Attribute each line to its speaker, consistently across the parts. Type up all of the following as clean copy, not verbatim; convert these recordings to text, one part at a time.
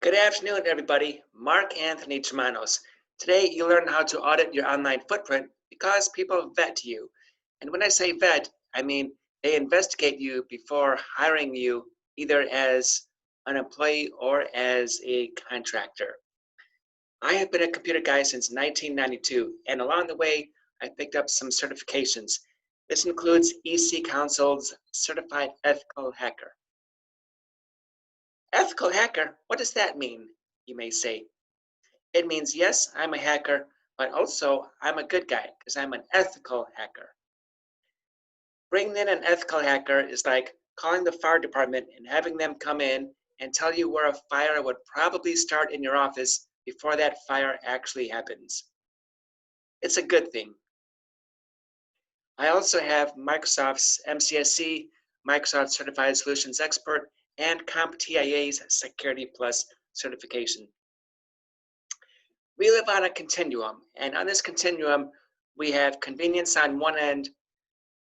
Speaker 1: Good afternoon, everybody. Mark Anthony Germanos. Today, you learn how to audit your online footprint because people vet you. And when I say vet, I mean they investigate you before hiring you either as an employee or as a contractor. I have been a computer guy since 1992, and along the way, I picked up some certifications. This includes EC Council's Certified Ethical Hacker. Ethical hacker, what does that mean, you may say? It means, yes, I'm a hacker, but also I'm a good guy because I'm an ethical hacker. Bringing in an ethical hacker is like calling the fire department and having them come in and tell you where a fire would probably start in your office before that fire actually happens. It's a good thing. I also have Microsoft's MCSC, Microsoft Certified Solutions Expert, and CompTIA's Security Plus certification. We live on a continuum, and on this continuum, we have convenience on one end,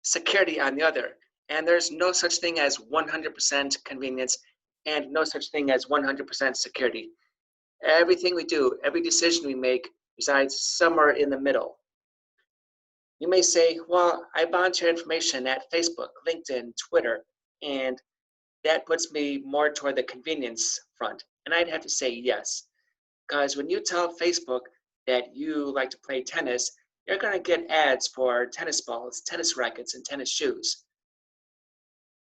Speaker 1: security on the other, and there's no such thing as 100% convenience and no such thing as 100% security. Everything we do, every decision we make resides somewhere in the middle. You may say, well, I volunteer information at Facebook, LinkedIn, Twitter, and that puts me more toward the convenience front. And I'd have to say yes. Because when you tell Facebook that you like to play tennis, you're going to get ads for tennis balls, tennis rackets, and tennis shoes.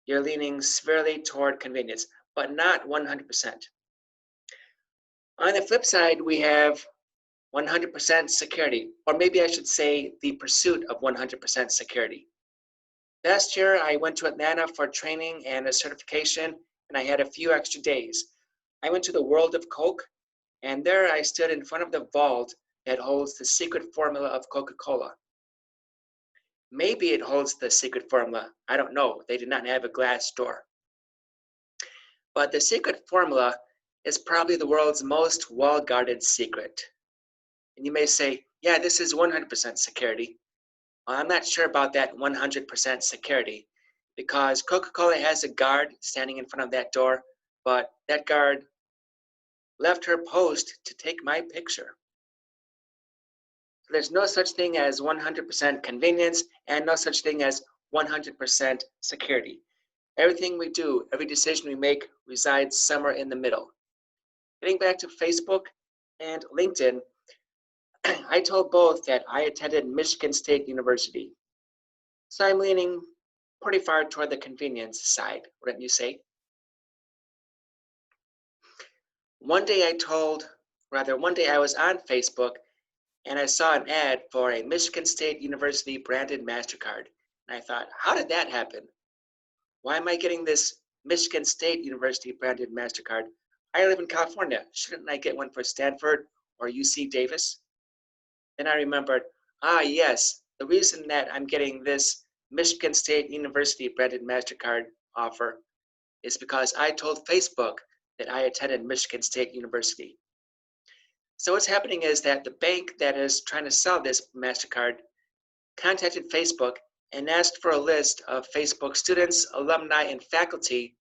Speaker 1: You're leaning severely toward convenience, but not 100%. On the flip side, we have 100% security, or maybe I should say the pursuit of 100% security. Last year, I went to Atlanta for training and a certification, and I had a few extra days. I went to the World of Coke, and there I stood in front of the vault that holds the secret formula of Coca-Cola. Maybe it holds the secret formula. I don't know. They did not have a glass door. But the secret formula is probably the world's most well-guarded secret. And you may say, yeah, this is 100% security. Well, I'm not sure about that 100% security because Coca-Cola has a guard standing in front of that door, but that guard left her post to take my picture. There's no such thing as 100% convenience and no such thing as 100% security. Everything we do, every decision we make resides somewhere in the middle. Getting back to Facebook and LinkedIn, I told both that I attended Michigan State University. So I'm leaning pretty far toward the convenience side, wouldn't you say? One day I was on Facebook and I saw an ad for a Michigan State University branded MasterCard. And I thought, how did that happen? Why am I getting this Michigan State University branded MasterCard? I live in California. Shouldn't I get one for Stanford or UC Davis? Then I remembered, yes, the reason that I'm getting this Michigan State University branded MasterCard offer is because I told Facebook that I attended Michigan State University. So what's happening is that the bank that is trying to sell this MasterCard contacted Facebook and asked for a list of Facebook students, alumni, and faculty,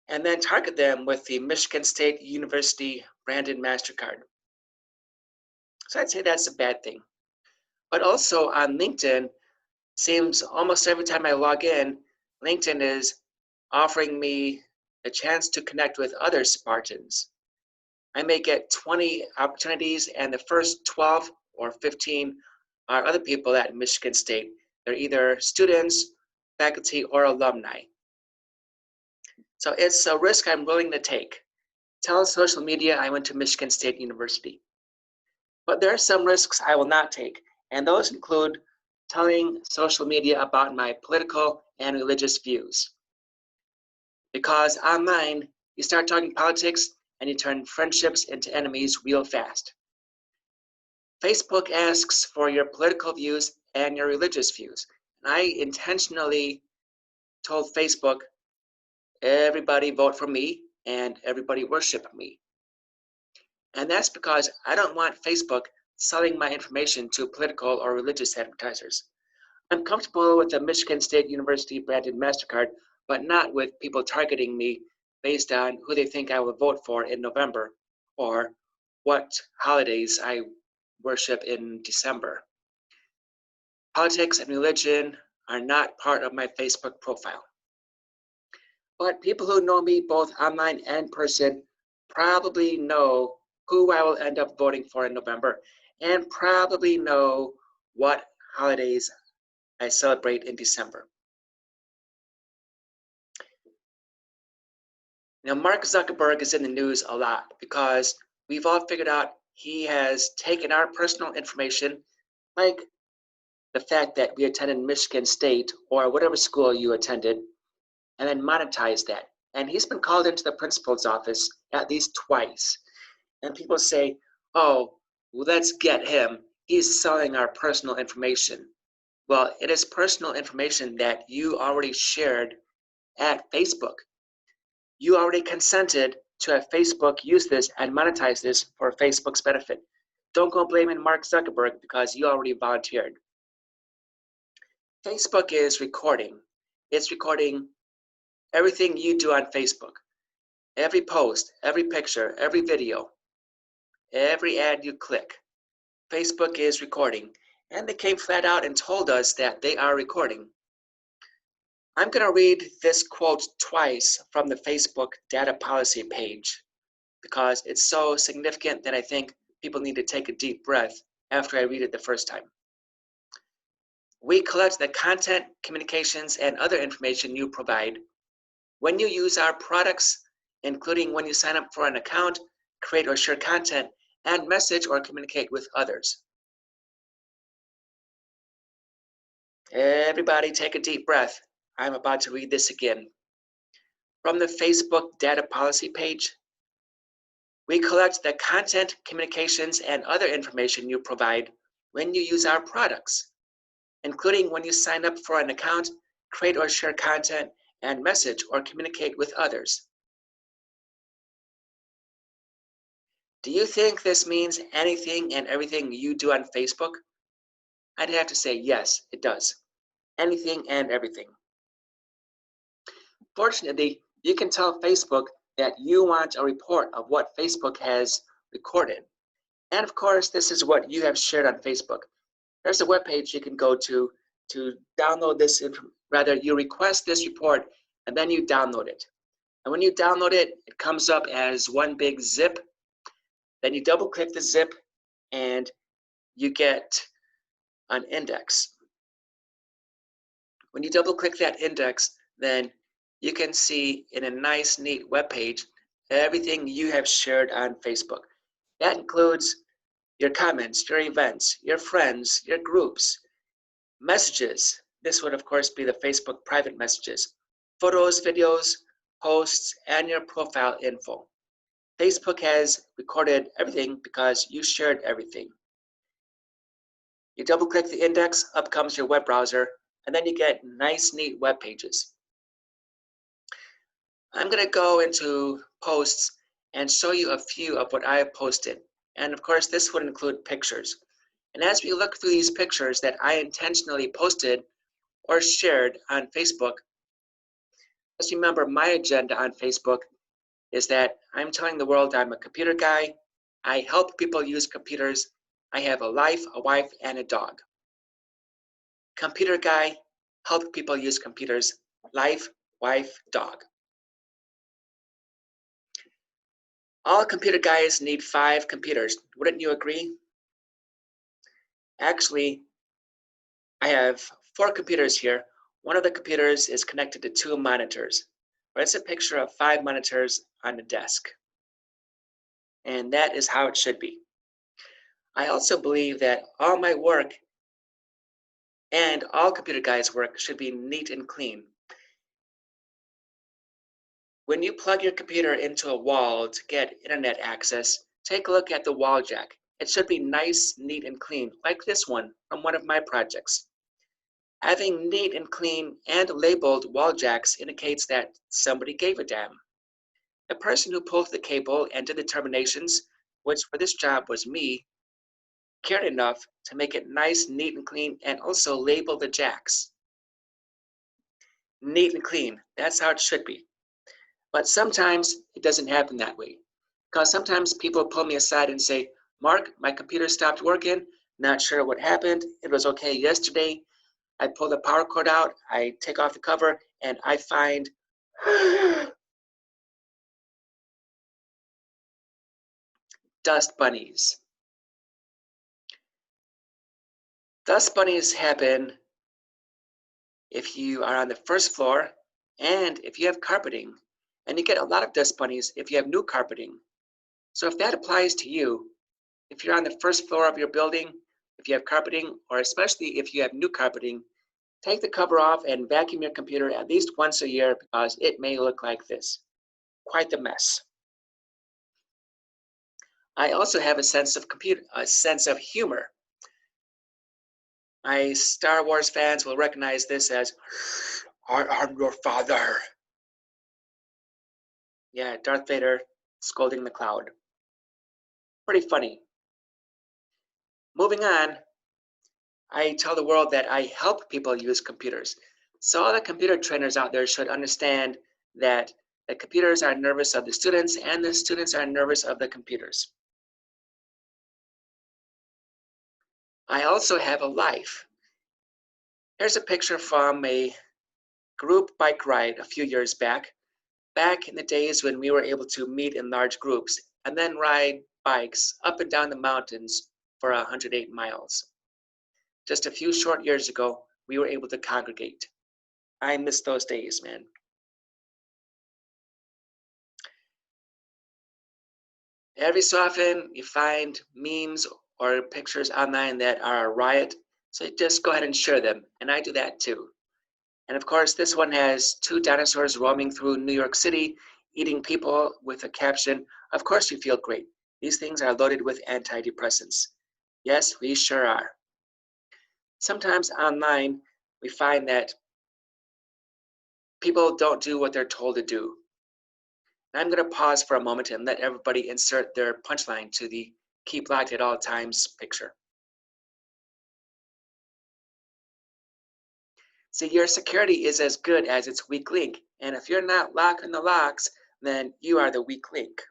Speaker 1: and then target them with the Michigan State University branded MasterCard. So I'd say that's a bad thing. But also on LinkedIn, seems almost every time I log in, LinkedIn is offering me a chance to connect with other Spartans. I may get 20 opportunities and the first 12 or 15 are other people at Michigan State. They're either students, faculty, or alumni. So it's a risk I'm willing to take. Tell social media I went to Michigan State University. But there are some risks I will not take, and those include telling social media about my political and religious views. Because online, you start talking politics and you turn friendships into enemies real fast. Facebook asks for your political views and your religious views. And I intentionally told Facebook, everybody vote for me and everybody worship me. And that's because I don't want Facebook selling my information to political or religious advertisers. I'm comfortable with the Michigan State University branded MasterCard, but not with people targeting me based on who they think I will vote for in November or what holidays I worship in December. Politics and religion are not part of my Facebook profile. But people who know me both online and in person probably know who I will end up voting for in November and probably know what holidays I celebrate in December. Now, Mark Zuckerberg is in the news a lot because we've all figured out he has taken our personal information, like the fact that we attended Michigan State or whatever school you attended, and then monetized that. And he's been called into the principal's office at least twice. And people say, oh, well, let's get him. He's selling our personal information. Well, it is personal information that you already shared at Facebook. You already consented to have Facebook use this and monetize this for Facebook's benefit. Don't go blaming Mark Zuckerberg because you already volunteered. Facebook is recording. It's recording everything you do on Facebook. Every post, every picture, every video, every ad you click. Facebook is recording. And they came flat out and told us that they are recording. I'm going to read this quote twice from the Facebook data policy page because it's so significant that I think people need to take a deep breath after I read it the first time. We collect the content, communications, and other information you provide when you use our products, including when you sign up for an account, create or share content, and message or communicate with others. Everybody take a deep breath. I'm about to read this again. From the Facebook data policy page, we collect the content, communications, and other information you provide when you use our products, including when you sign up for an account, create or share content, and message or communicate with others. Do you think this means anything and everything you do on Facebook? I'd have to say yes, it does. Anything and everything. Fortunately, you can tell Facebook that you want a report of what Facebook has recorded. And of course, this is what you have shared on Facebook. There's a web page you can go to download this, rather you request this report and then you download it. And when you download it, it comes up as one big zip. Then you double click the zip and you get an index. When you double click that index, then you can see in a nice, neat web page everything you have shared on Facebook. That includes your comments, your events, your friends, your groups, messages. This would, of course, be the Facebook private messages, photos, videos, posts, and your profile info. Facebook has recorded everything because you shared everything. You double click the index, up comes your web browser, and then you get nice, neat web pages. I'm going to go into posts and show you a few of what I have posted. And of course, this would include pictures. And as we look through these pictures that I intentionally posted or shared on Facebook, just remember my agenda on Facebook is that I'm telling the world I'm a computer guy. I help people use computers. I have a life, a wife, and a dog. Computer guy, help people use computers. Life, wife, dog. All computer guys need 5 computers. Wouldn't you agree? Actually, I have 4 computers here. One of the computers is connected to 2 monitors. But it's a picture of 5 monitors on the desk. And that is how it should be. I also believe that all my work and all computer guys' work should be neat and clean. When you plug your computer into a wall to get internet access, take a look at the wall jack. It should be nice, neat, and clean, like this one from one of my projects. Having neat and clean and labeled wall jacks indicates that somebody gave a damn. The person who pulled the cable and did the terminations, which for this job was me, cared enough to make it nice, neat, and clean, and also label the jacks. Neat and clean, that's how it should be. But sometimes it doesn't happen that way. Because sometimes people pull me aside and say, Mark, my computer stopped working. Not sure what happened. It was okay yesterday. I pull the power cord out. I take off the cover and I find dust bunnies. Dust bunnies happen if you are on the first floor and if you have carpeting. And you get a lot of dust bunnies if you have new carpeting. So if that applies to you, if you're on the first floor of your building, if you have carpeting, or especially if you have new carpeting, take the cover off and vacuum your computer at least once a year because it may look like this. Quite the mess. I also have a sense of humor. My Star Wars fans will recognize this as, I am your father. Yeah, Darth Vader scolding the cloud. Pretty funny. Moving on, I tell the world that I help people use computers. So all the computer trainers out there should understand that the computers are nervous of the students and the students are nervous of the computers. I also have a life. Here's a picture from a group bike ride a few years back in the days when we were able to meet in large groups and then ride bikes up and down the mountains for 108 miles. Just a few short years ago, we were able to congregate. I miss those days, man. Every so often, you find memes or pictures online that are a riot, so just go ahead and share them, and I do that too. And of course, this one has two dinosaurs roaming through New York City, eating people with a caption, "Of course you feel great. These things are loaded with antidepressants." Yes, we sure are. Sometimes online, we find that people don't do what they're told to do. And I'm going to pause for a moment and let everybody insert their punchline to the keep locked at all times picture. See, your security is as good as its weak link. And if you're not locking the locks, then you are the weak link.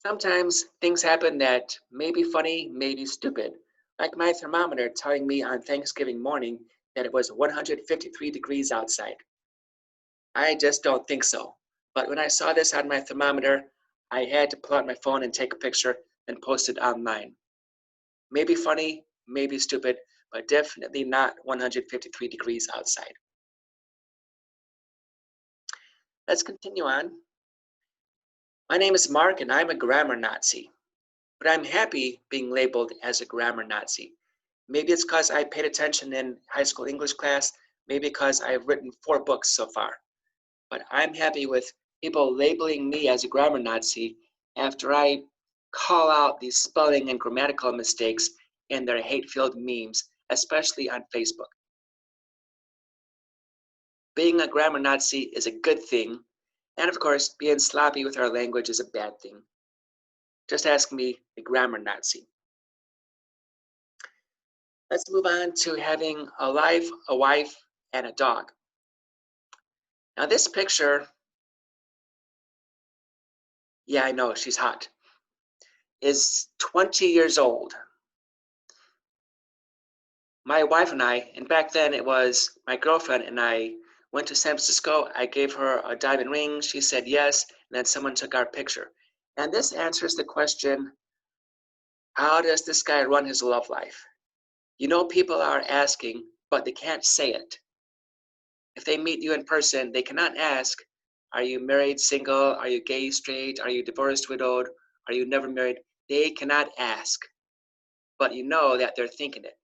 Speaker 1: Sometimes things happen that may be funny, may be stupid. Like my thermometer telling me on Thanksgiving morning that it was 153 degrees outside. I just don't think so. But when I saw this on my thermometer, I had to pull out my phone and take a picture and post it online. Maybe funny, maybe stupid, but definitely not 153 degrees outside. Let's continue on. My name is Mark and I'm a grammar Nazi. But I'm happy being labeled as a grammar Nazi. Maybe it's because I paid attention in high school English class, maybe because I've written 4 books so far. But I'm happy with people labeling me as a grammar Nazi after I call out these spelling and grammatical mistakes in their hate-filled memes, especially on Facebook. Being a grammar Nazi is a good thing, and of course, being sloppy with our language is a bad thing. Just ask me, the grammar Nazi. Let's move on to having a life, a wife, and a dog. Now this picture, yeah, I know, she's hot, is 20 years old. My wife and I, and back then it was my girlfriend and I, went to San Francisco. I gave her a diamond ring. She said yes, and then someone took our picture. And this answers the question, how does this guy run his love life? You know, people are asking, but they can't say it. If they meet you in person, they cannot ask, are you married, single? Are you gay, straight? Are you divorced, widowed? Are you never married? They cannot ask, but you know that they're thinking it.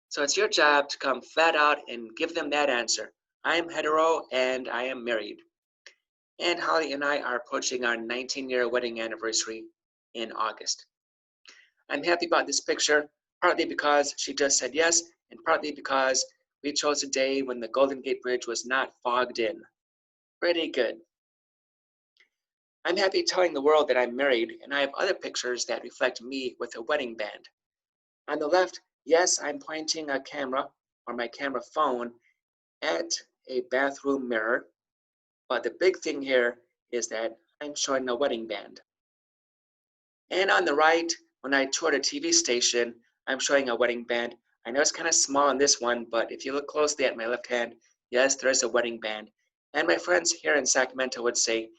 Speaker 1: So it's your job to come flat out and give them that answer. I am hetero and I am married. And Holly and I are approaching our 19-year wedding anniversary in August. I'm happy about this picture, partly because she just said yes, and partly because we chose a day when the Golden Gate Bridge was not fogged in. Pretty good. I'm happy telling the world that I'm married, and I have other pictures that reflect me with a wedding band. On the left, yes, I'm pointing a camera, or my camera phone, at a bathroom mirror, but the big thing here is that I'm showing a wedding band. And on the right, when I toured a TV station, I'm showing a wedding band. I know it's kind of small on this one, but if you look closely at my left hand, yes, there's a wedding band. And my friends here in Sacramento would say,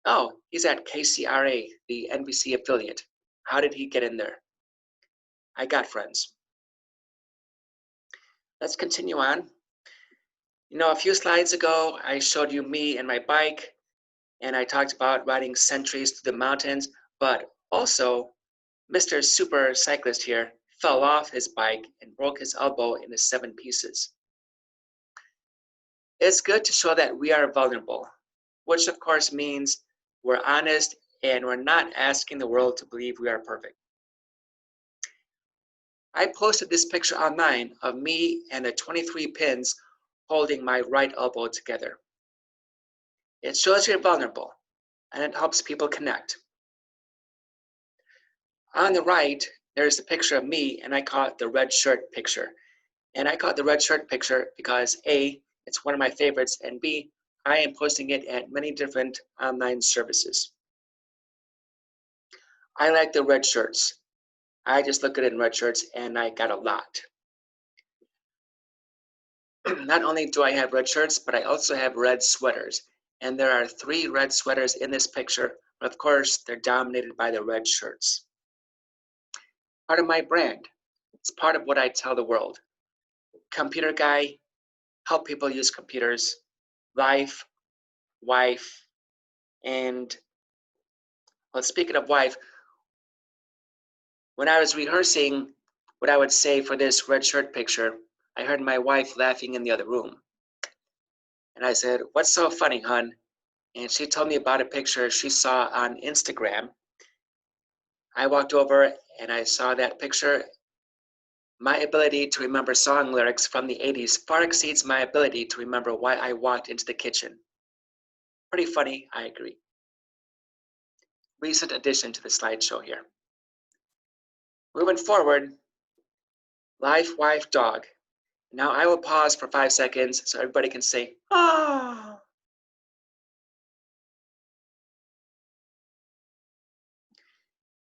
Speaker 1: oh, he's at KCRA, the NBC affiliate. How did he get in there? I got friends. Let's continue on. You know, a few slides ago, I showed you me and my bike, and I talked about riding centuries through the mountains, but also Mr. Super Cyclist here fell off his bike and broke his elbow into 7 pieces. It's good to show that we are vulnerable, which of course means we're honest and we're not asking the world to believe we are perfect. I posted this picture online of me and the 23 pins holding my right elbow together. It shows you're vulnerable and it helps people connect. On the right, there's a picture of me and I call it the red shirt picture. And I call it the red shirt picture because A, it's one of my favorites, and B, I am posting it at many different online services. I like the red shirts. I just look good in red shirts and I got a lot. Not only do I have red shirts, but I also have red sweaters. And there are 3 red sweaters in this picture, but of course, they're dominated by the red shirts. Part of my brand. It's part of what I tell the world. Computer guy, help people use computers, life, wife, and well, speaking of wife, when I was rehearsing what I would say for this red shirt picture, I heard my wife laughing in the other room. And I said, what's so funny, hun? And she told me about a picture she saw on Instagram. I walked over and I saw that picture. My ability to remember song lyrics from the 80s far exceeds my ability to remember why I walked into the kitchen. Pretty funny, I agree. Recent addition to the slideshow here. Moving forward, life, wife, dog. Now I will pause for 5 seconds so everybody can say, oh.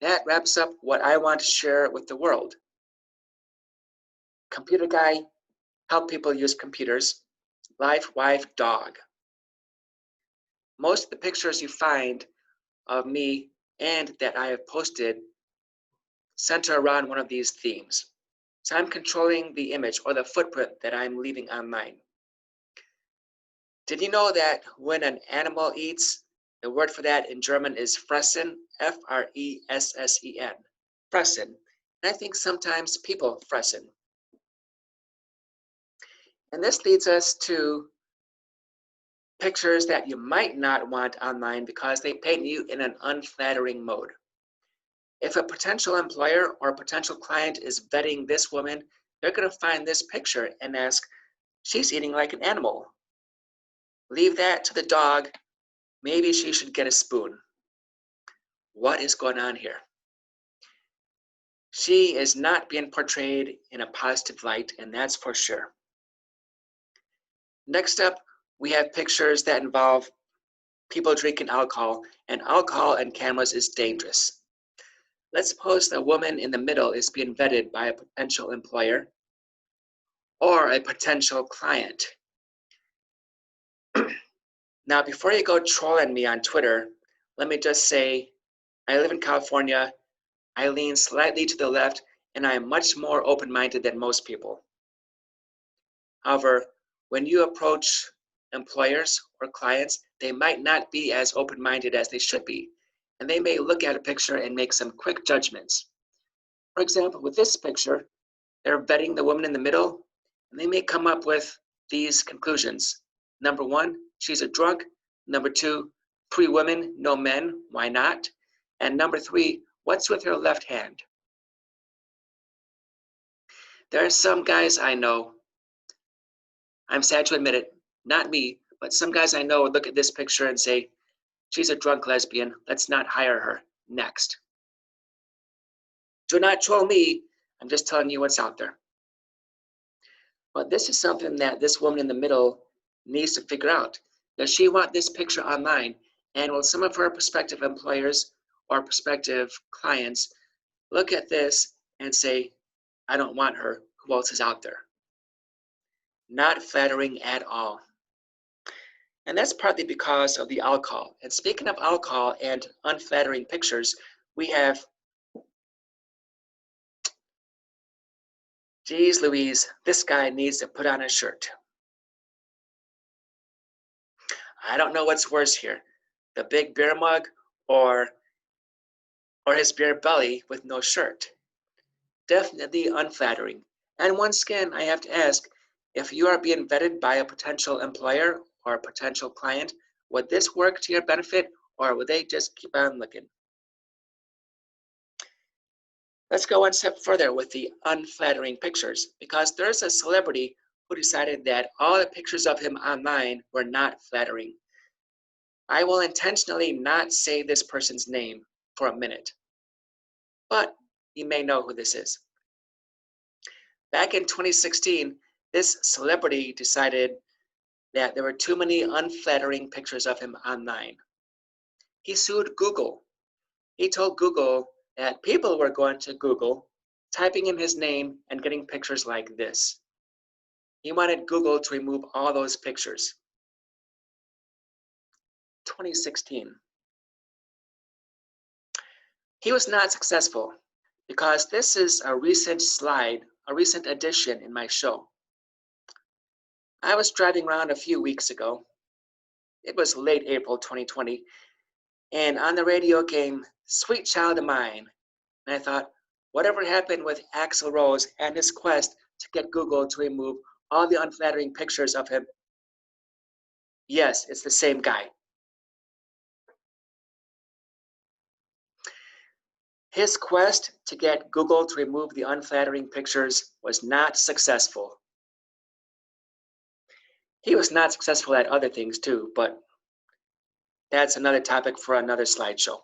Speaker 1: That wraps up what I want to share with the world. Computer guy, help people use computers. Life, wife, dog. Most of the pictures you find of me and that I have posted center around one of these themes. So I'm controlling the image or the footprint that I'm leaving online. Did you know that when an animal eats, the word for that in German is fressen, F-R-E-S-S-E-N, fressen. And I think sometimes people fressen. And this leads us to pictures that you might not want online because they paint you in an unflattering mode. If a potential employer or a potential client is vetting this woman, they're going to find this picture and ask, she's eating like an animal. Leave that to the dog. Maybe she should get a spoon. What is going on here? She is not being portrayed in a positive light, and that's for sure. Next up, we have pictures that involve people drinking alcohol, and alcohol and cameras is dangerous. Let's suppose the woman in the middle is being vetted by a potential employer or a potential client. Now, before you go trolling me on Twitter, let me just say, I live in California, I lean slightly to the left, and I am much more open-minded than most people. However, when you approach employers or clients, they might not be as open-minded as they should be, and they may look at a picture and make some quick judgments. For example, with this picture, they're vetting the woman in the middle, and they may come up with these conclusions. Number 1, she's a drunk. Number 2, 3 women, no men, why not? And number 3, what's with her left hand? There are some guys I know, I'm sad to admit it, not me, but some guys I know would look at this picture and say, she's a drunk lesbian, let's not hire her, next. Do not troll me, I'm just telling you what's out there. But this is something that this woman in the middle needs to figure out, does she want this picture online? And will some of her prospective employers or prospective clients look at this and say, I don't want her, who else is out there? Not flattering at all. And that's partly because of the alcohol. And speaking of alcohol and unflattering pictures, we have, geez Louise, this guy needs to put on a shirt. I don't know what's worse here, the big beer mug or his beer belly with no shirt. Definitely unflattering. And once again, I have to ask, if you are being vetted by a potential employer or a potential client, would this work to your benefit, or would they just keep on looking? Let's go one step further with the unflattering pictures, because there's a celebrity who decided that all the pictures of him online were not flattering. I will intentionally not say this person's name for a minute, but you may know who this is. Back in 2016, this celebrity decided that there were too many unflattering pictures of him online. He sued Google. He told Google that people were going to Google, typing in his name and getting pictures like this. He wanted Google to remove all those pictures. 2016. He was not successful because this is a recent slide, a recent addition in my show. I was driving around a few weeks ago. It was late April 2020, and on the radio came Sweet Child of Mine. And I thought, whatever happened with Axl Rose and his quest to get Google to remove all the unflattering pictures of him? Yes, it's the same guy. His quest to get Google to remove the unflattering pictures was not successful. He was not successful at other things too, but that's another topic for another slideshow.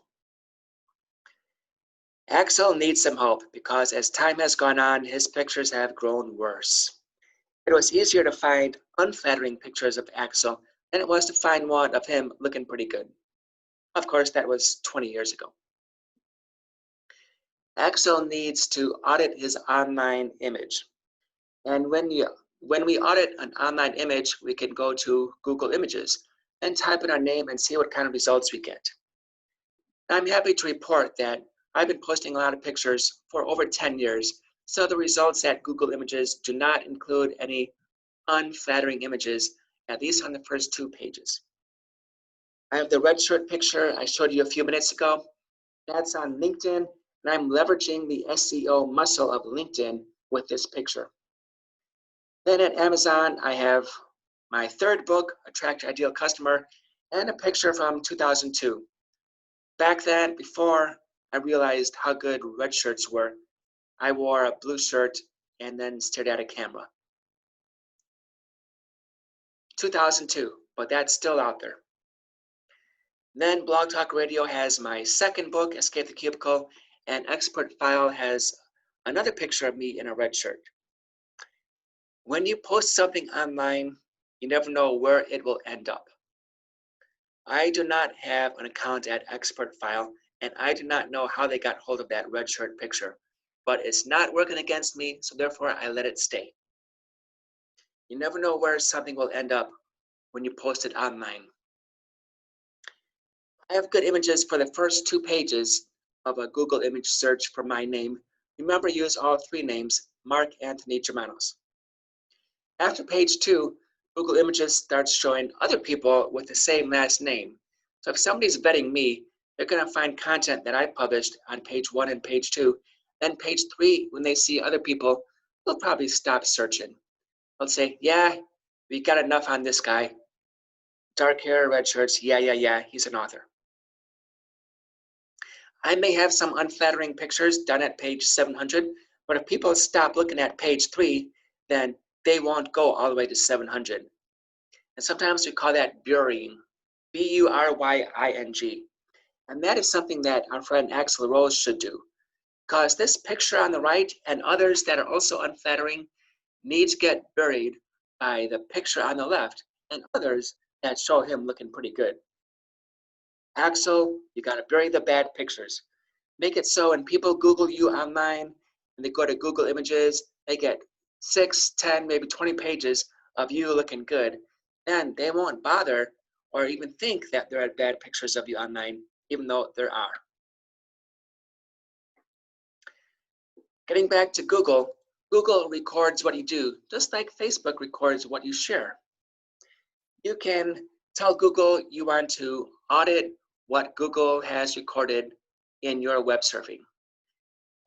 Speaker 1: Axl needs some help because as time has gone on, his pictures have grown worse. It was easier to find unflattering pictures of Axl than it was to find one of him looking pretty good. Of course, that was 20 years ago. Axl needs to audit his online image. And when we audit an online image, we can go to Google Images and type in our name and see what kind of results we get. I'm happy to report that I've been posting a lot of pictures for over 10 years, so the results at Google Images do not include any unflattering images, at least on the first 2 pages. I have the red shirt picture I showed you a few minutes ago. That's on LinkedIn, and I'm leveraging the SEO muscle of LinkedIn with this picture. Then at Amazon, I have my 3rd book, Attract Your Ideal Customer, and a picture from 2002. Back then, before I realized how good red shirts were, I wore a blue shirt and then stared at a camera. 2002, but that's still out there. Then Blog Talk Radio has my 2nd book, Escape the Cubicle, and Expert File has another picture of me in a red shirt. When you post something online, you never know where it will end up. I do not have an account at Expert File, and I do not know how they got hold of that red shirt picture, but it's not working against me, so therefore I let it stay. You never know where something will end up when you post it online. I have good images for the first 2 pages of a Google image search for my name. Remember, use all 3 names, Mark Anthony Germanos. After page 2, Google Images starts showing other people with the same last name. So if somebody's vetting me, they're going to find content that I published on page 1 and page 2. Then page 3, when they see other people, they'll probably stop searching. They'll say, yeah, we got enough on this guy. Dark hair, red shirts, yeah, he's an author. I may have some unflattering pictures done at page 700, but if people stop looking at page 3, then they won't go all the way to 700. And sometimes we call that burying, B-U-R-Y-I-N-G. And that is something that our friend Axl Rose should do, because this picture on the right and others that are also unflattering need to get buried by the picture on the left. and others that show him looking pretty good. Axl, you gotta bury the bad pictures. Make it so when people Google you online and they go to Google Images, they get 6, 10, maybe 20 pages of you looking good. Then they won't bother or even think that there are bad pictures of you online, even though there are. Getting back to Google, Google records what you do, just like Facebook records what you share. You can tell Google you want to audit what Google has recorded in your web surfing.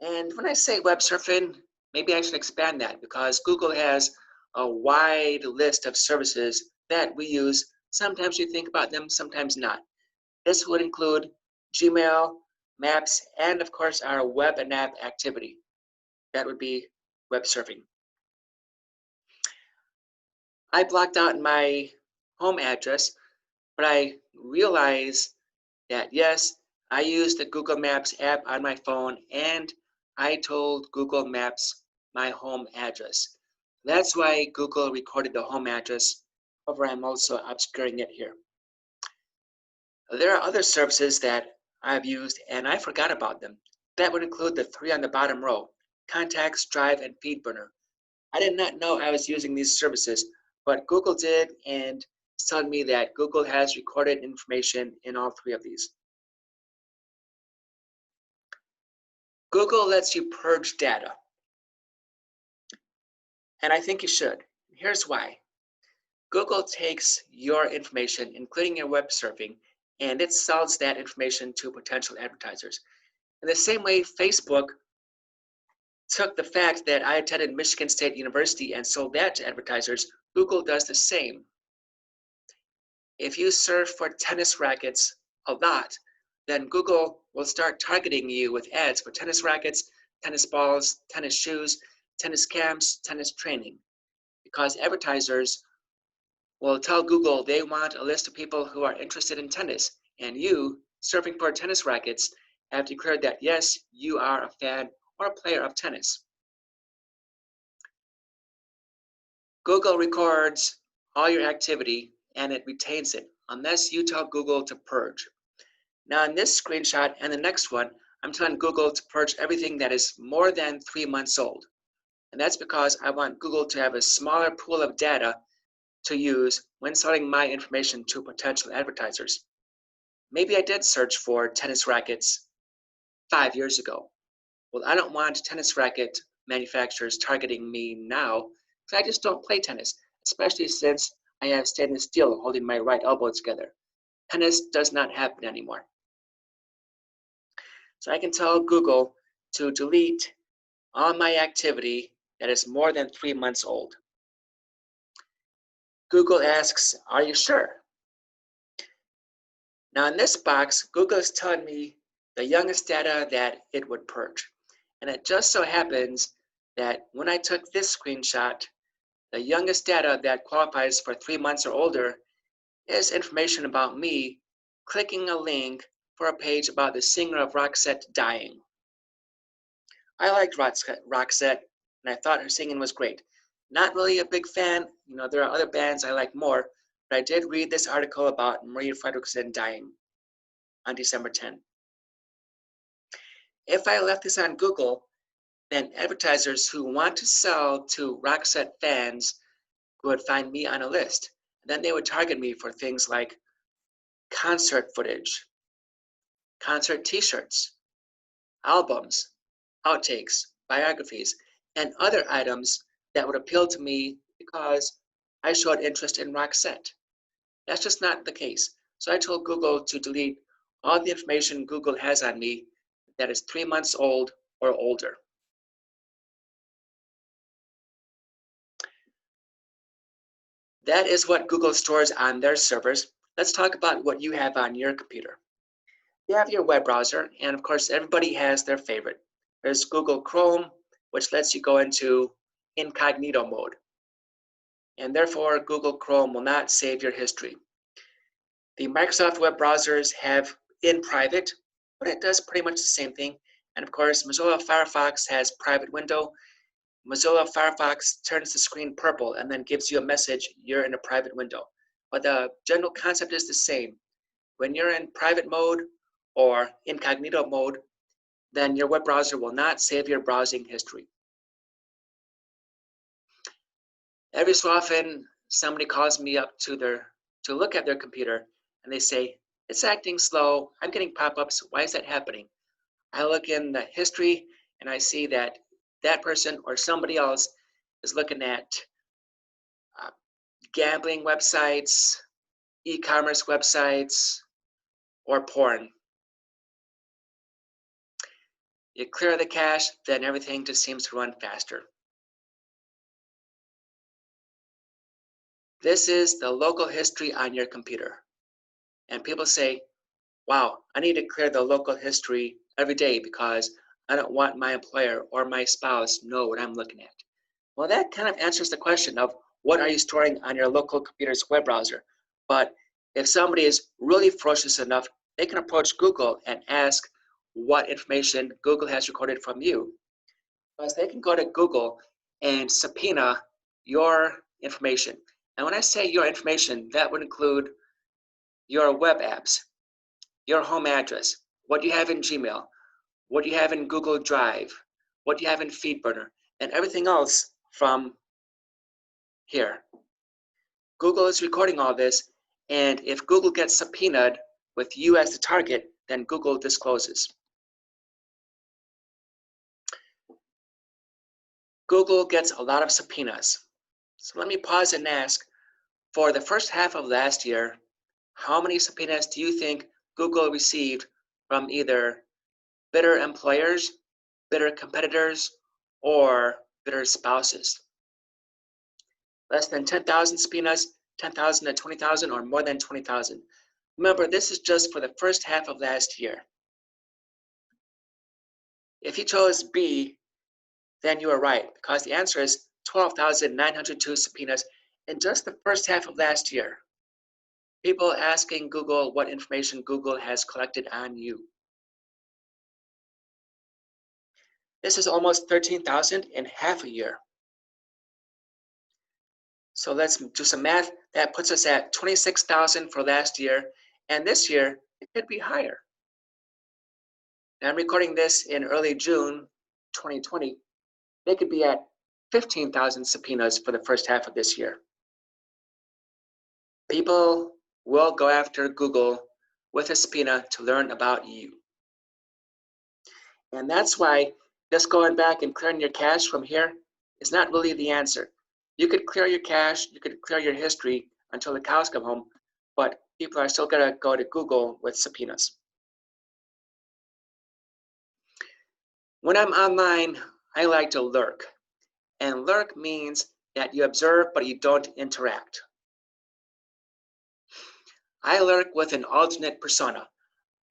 Speaker 1: And when I say web surfing, maybe I should expand that because Google has a wide list of services that we use. Sometimes we think about them, sometimes not. This would include Gmail, Maps, and of course our web and app activity. That would be web surfing. I blocked out my home address, but I realized that yes, I used the Google Maps app on my phone and I told Google Maps my home address. That's why Google recorded the home address. However, I'm also obscuring it here. There are other services that I've used and I forgot about them. That would include the 3 on the bottom row: Contacts, Drive, and FeedBurner. I did not know I was using these services, but Google did, and it's telling me that Google has recorded information in all 3 of these. Google lets you purge data, and I think you should. Here's why. Google takes your information, including your web surfing, and it sells that information to potential advertisers. In the same way Facebook took the fact that I attended Michigan State University and sold that to advertisers, Google does the same. If you surf for tennis rackets a lot, then Google will start targeting you with ads for tennis rackets, tennis balls, tennis shoes, tennis camps, tennis training, because advertisers will tell Google they want a list of people who are interested in tennis, and you, surfing for tennis rackets, have declared that yes, you are a fan or a player of tennis. Google records all your activity and it retains it unless you tell Google to purge. Now in this screenshot and the next one, I'm telling Google to purge everything that is more than 3 months old. And that's because I want Google to have a smaller pool of data to use when selling my information to potential advertisers. Maybe I did search for tennis rackets 5 years ago. Well, I don't want tennis racket manufacturers targeting me now because I just don't play tennis, especially since I have stainless steel holding my right elbow together. Tennis does not happen anymore. So I can tell Google to delete all my activity that is more than 3 months old. Google asks, are you sure? Now in this box, Google is telling me the youngest data that it would purge. And it just so happens that when I took this screenshot, the youngest data that qualifies for 3 months or older is information about me clicking a link for a page about the singer of Roxette dying. I liked Roxette, and I thought her singing was great. Not really a big fan, there are other bands I like more, but I did read this article about Maria Fredriksson dying on December 10. If I left this on Google, then advertisers who want to sell to Roxette fans would find me on a list. Then they would target me for things like concert footage, concert t-shirts, albums, outtakes, biographies, and other items that would appeal to me because I showed interest in Roxette. That's just not the case. So I told Google to delete all the information Google has on me that is 3 months old or older. That is what Google stores on their servers. Let's talk about what you have on your computer. You have your web browser, and of course, everybody has their favorite. There's Google Chrome, which lets you go into incognito mode. And therefore, Google Chrome will not save your history. The Microsoft web browsers have in private, but it does pretty much the same thing. And of course, Mozilla Firefox has private window. Mozilla Firefox turns the screen purple and then gives you a message, you're in a private window. but the general concept is the same. When you're in private mode or incognito mode, then your web browser will not save your browsing history. Every so often, somebody calls me up to look at their computer, and they say, it's acting slow, I'm getting pop-ups, why is that happening? I look in the history, and I see that that person or somebody else is looking at gambling websites, e-commerce websites, or porn. You clear the cache, then everything just seems to run faster. This is the local history on your computer. And people say, wow, I need to clear the local history every day because I don't want my employer or my spouse know what I'm looking at. Well, that kind of answers the question of what are you storing on your local computer's web browser. But if somebody is really ferocious enough, they can approach Google and ask what information Google has recorded from you. Because they can go to Google and subpoena your information. And when I say your information, that would include your web apps, your home address, what you have in Gmail, what you have in Google Drive, what you have in FeedBurner, and everything else from here. Google is recording all this, and if Google gets subpoenaed with you as the target, then Google discloses. Google gets a lot of subpoenas. So let me pause and ask, for the first half of last year, how many subpoenas do you think Google received from either bitter employers, bitter competitors, or bitter spouses? Less than 10,000 subpoenas, 10,000 to 20,000, or more than 20,000. Remember, this is just for the first half of last year. If you chose B, then you are right, because the answer is 12,902 subpoenas in just the first half of last year. People asking Google what information Google has collected on you. This is almost 13,000 in half a year. So let's do some math. That puts us at 26,000 for last year, and this year it could be higher. Now I'm recording this in early June 2020. They could be at 15,000 subpoenas for the first half of this year. People will go after Google with a subpoena to learn about you. And that's why just going back and clearing your cache from here is not really the answer. You could clear your cache, you could clear your history until the cows come home, but people are still gonna go to Google with subpoenas. When I'm online, I like to lurk. And lurk means that you observe, but you don't interact. I lurk with an alternate persona.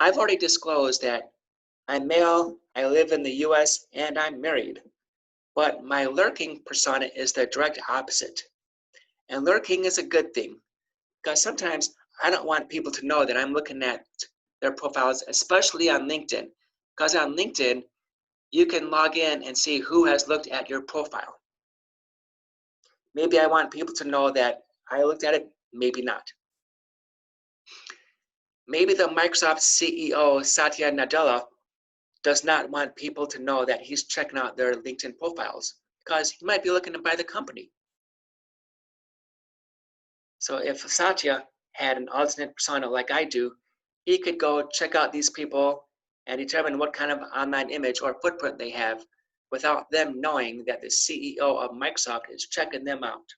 Speaker 1: I've already disclosed that I'm male, I live in the US, and I'm married. But my lurking persona is the direct opposite. And lurking is a good thing, because sometimes I don't want people to know that I'm looking at their profiles, especially on LinkedIn. Because on LinkedIn, you can log in and see who has looked at your profile. Maybe I want people to know that I looked at it, maybe not. Maybe the Microsoft CEO, Satya Nadella, does not want people to know that he's checking out their LinkedIn profiles because he might be looking to buy the company. So if Satya had an alternate persona like I do, he could go check out these people and determine what kind of online image or footprint they have without them knowing that the CEO of Microsoft is checking them out.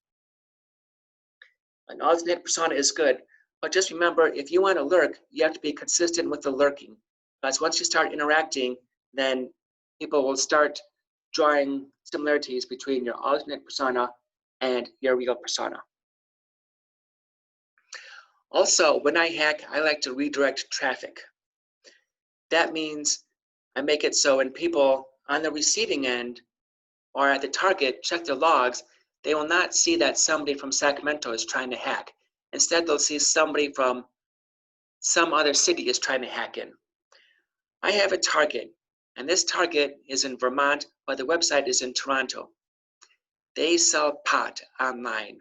Speaker 1: An alternate persona is good, but just remember, if you want to lurk, you have to be consistent with the lurking. Because once you start interacting, then people will start drawing similarities between your alternate persona and your real persona. Also, when I hack, I like to redirect traffic. That means I make it so when people on the receiving end or at the target check their logs, they will not see that somebody from Sacramento is trying to hack. Instead, they'll see somebody from some other city is trying to hack in. I have a target, and this target is in Vermont, but the website is in Toronto. They sell pot online.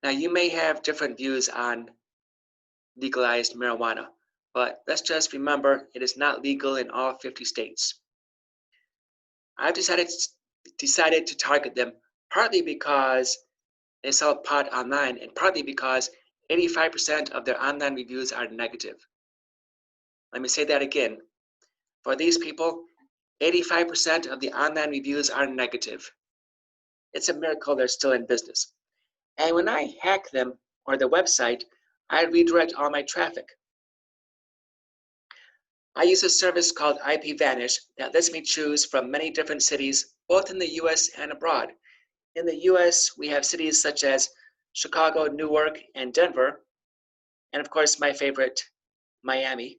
Speaker 1: Now, you may have different views on legalized marijuana, but let's just remember it is not legal in all 50 states. I've decided to target them partly because they sell pot online and partly because 85% of their online reviews are negative. Let me say that again. For these people, 85% of the online reviews are negative. It's a miracle they're still in business. And when I hack them or the website, I redirect all my traffic. I use a service called IPVanish that lets me choose from many different cities, both in the US and abroad. In the US, we have cities such as Chicago, Newark, and Denver, and of course, my favorite, Miami.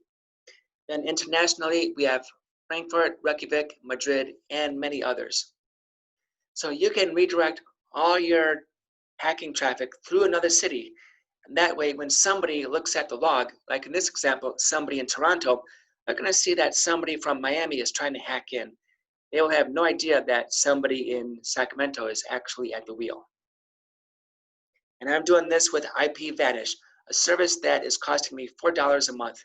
Speaker 1: Then internationally, we have Frankfurt, Reykjavik, Madrid, and many others. So you can redirect all your hacking traffic through another city. And that way, when somebody looks at the log, like in this example, somebody in Toronto, they're going to see that somebody from Miami is trying to hack in. They will have no idea that somebody in Sacramento is actually at the wheel. And I'm doing this with IPVanish, a service that is costing me $4 a month,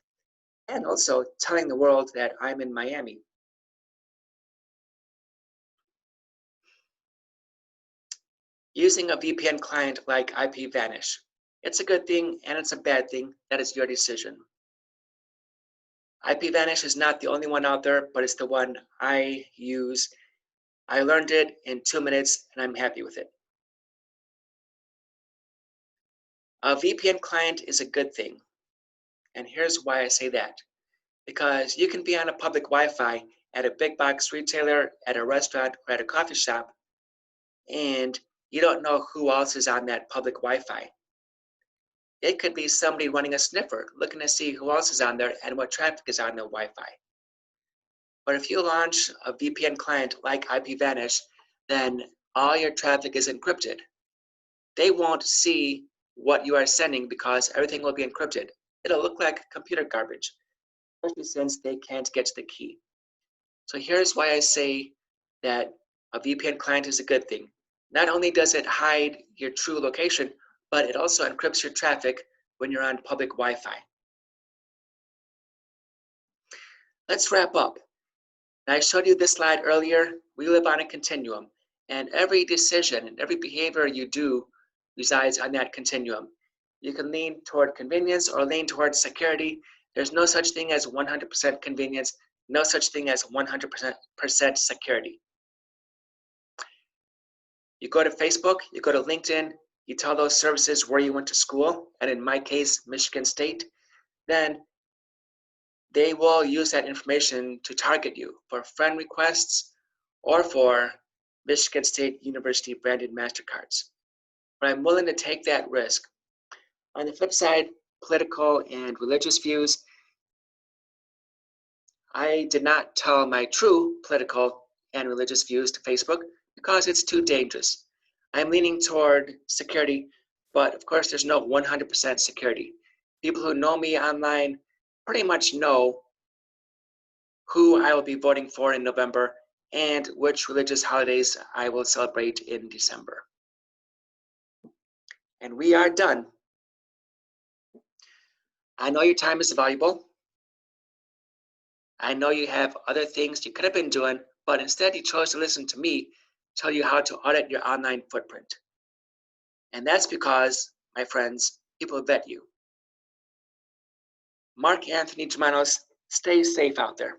Speaker 1: and also telling the world that I'm in Miami. Using a VPN client like IPVanish. It's a good thing and it's a bad thing. That is your decision. IPVanish is not the only one out there, but it's the one I use. I learned it in 2 minutes and I'm happy with it. A VPN client is a good thing. And here's why I say that. Because you can be on a public Wi-Fi at a big box retailer, at a restaurant, or at a coffee shop, and you don't know who else is on that public Wi-Fi. It could be somebody running a sniffer, looking to see who else is on there and what traffic is on the Wi-Fi. But if you launch a VPN client like IPVanish, then all your traffic is encrypted. They won't see what you are sending because everything will be encrypted. It'll look like computer garbage, especially since they can't get to the key. So here's why I say that a VPN client is a good thing. Not only does it hide your true location, but it also encrypts your traffic when you're on public Wi-Fi. Let's wrap up. I showed you this slide earlier. We live on a continuum, and every decision and every behavior you do resides on that continuum. You can lean toward convenience or lean toward security. There's no such thing as 100% convenience, no such thing as 100% security. You go to Facebook, you go to LinkedIn, you tell those services where you went to school, and in my case, Michigan State, then they will use that information to target you for friend requests or for Michigan State University branded MasterCards. But I'm willing to take that risk. On the flip side, political and religious views, I did not tell my true political and religious views to Facebook because it's too dangerous. I'm leaning toward security, but of course there's no 100% security. People who know me online pretty much know who I will be voting for in November and which religious holidays I will celebrate in December. And we are done. I know your time is valuable. I know you have other things you could have been doing, but instead you chose to listen to me tell you how to audit your online footprint. And that's because, my friends, people vet you. Mark Anthony Germanos, stay safe out there.